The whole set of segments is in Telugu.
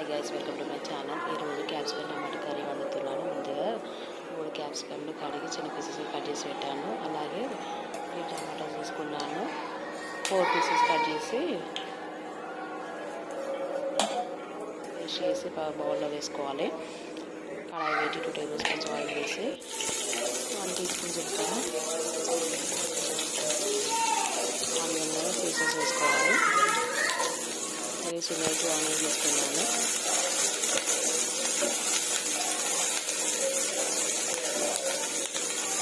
Hi guys, welcome to my channel. ఈరోజు క్యాప్సికమ్ టమాటా కర్రీ వండుతున్నాను. ముందుగా 3 క్యాప్సికమ్లు కడిగి చిన్న పీసెస్ కట్ చేసి పెట్టాను. అలాగే 3 టమాటాలు తీసుకున్నాను. 4 పీసెస్ కట్ చేసి బౌల్లో వేసుకోవాలి. కడాయి పెట్టి 2 టేబుల్ స్పూన్స్ ఆయిల్ వేసి 1 టీ స్పూన్ జీలకర్ర ఆనియన్ పీసెస్ వేసుకోవాలి. చిన్న ఆనియన్ తీసుకున్నాను.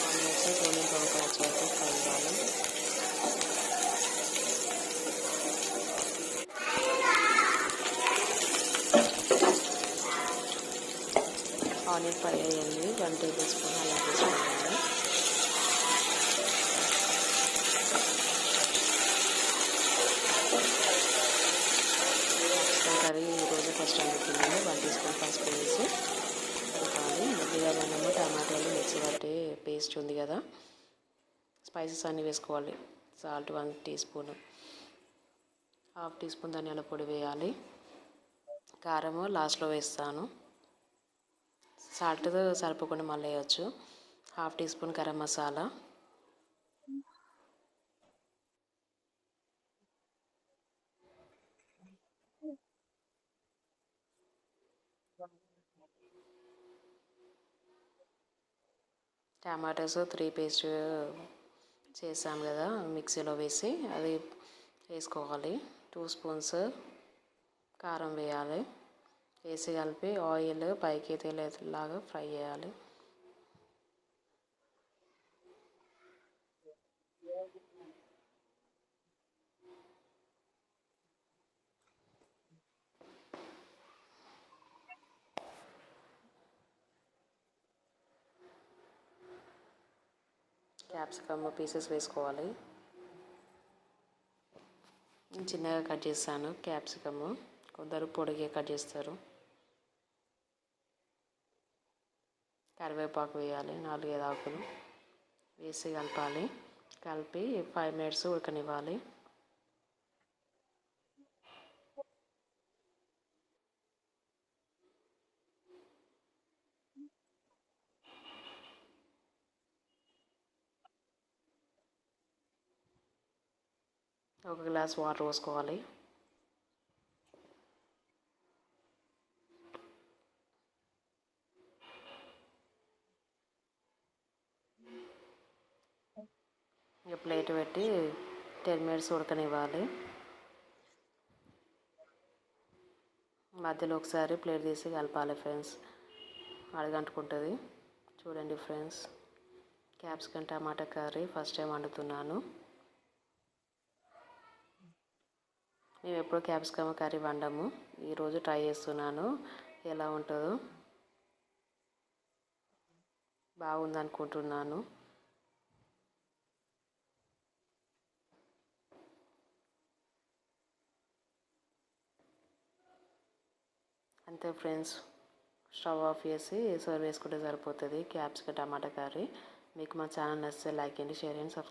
ఆనియన్స్ గోల్డెన్ బ్రౌన్ కలర్ వరకు ఫ్రై చేయాలి. ఆనియన్ ఫ్రై అయ్యింది. 1 టేబుల్ స్పూన్ అల్లం తీసుకున్నాను. కర్రీ ఈరోజు ఫస్ట్ వండుతున్నాను. 1 టీ స్పూన్ పసుపు వేసి కలపాలి. ముందుగా మనము టమాటాలు మిక్సీ పట్టే పేస్ట్ ఉంది కదా, స్పైసెస్ అన్నీ వేసుకోవాలి. Salt 1 teaspoon, 1/2 teaspoon ధనియాల పొడి వేయాలి. కారము లాస్ట్లో వేస్తాను. సాల్ట్ సరిపోకుండా మళ్ళీ వేయచ్చు. 1/2 teaspoon garam masala, tomatoes 3 paste చేసాం కదా మిక్సీలో వేసి అది వేసుకోవాలి. 2 స్పూన్స్ కారం వేయాలి. వేసి కలిపి ఆయిల్ పైకి తేలేలాగా ఫ్రై చేయాలి. క్యాప్సికమ్ పీసెస్ వేసుకోవాలి. చిన్నగా కట్ చేస్తాను క్యాప్సికమ్, కొందరు పొడిగా కట్ చేస్తారు. కరివేపాకు వేయాలి. 4-5 ఆకులు వేసి కలపాలి. కలిపి 5 మినిట్స్ ఉడకనివ్వాలి. ఒక గ్లాస్ వాటర్ పోసుకోవాలి. ఇక ప్లేట్ పెట్టి 10 మినిట్స్ ఉడకనివ్వాలి. మధ్యలో ఒకసారి ప్లేట్ తీసి కలపాలి ఫ్రెండ్స్, అడగంటుకుంటుంది. చూడండి ఫ్రెండ్స్, క్యాప్సికమ్ టమాటా కర్రీ ఫస్ట్ టైం వండుతున్నాను. మేము ఎప్పుడూ క్యాప్సికమ్ కర్రీ వండము. ఈరోజు ట్రై చేస్తున్నాను. ఎలా ఉంటుందో బాగుంది అనుకుంటున్నాను. అంతే ఫ్రెండ్స్, స్టవ్ ఆఫ్ చేసి సర్వ్ చేసుకుంటే సరిపోతుంది క్యాప్సికమ్ టమాటా కర్రీ. మీకు మా ఛానల్ నచ్చితే లైక్ చేయండి, షేర్ చేయండి, సబ్స్క్రైబ్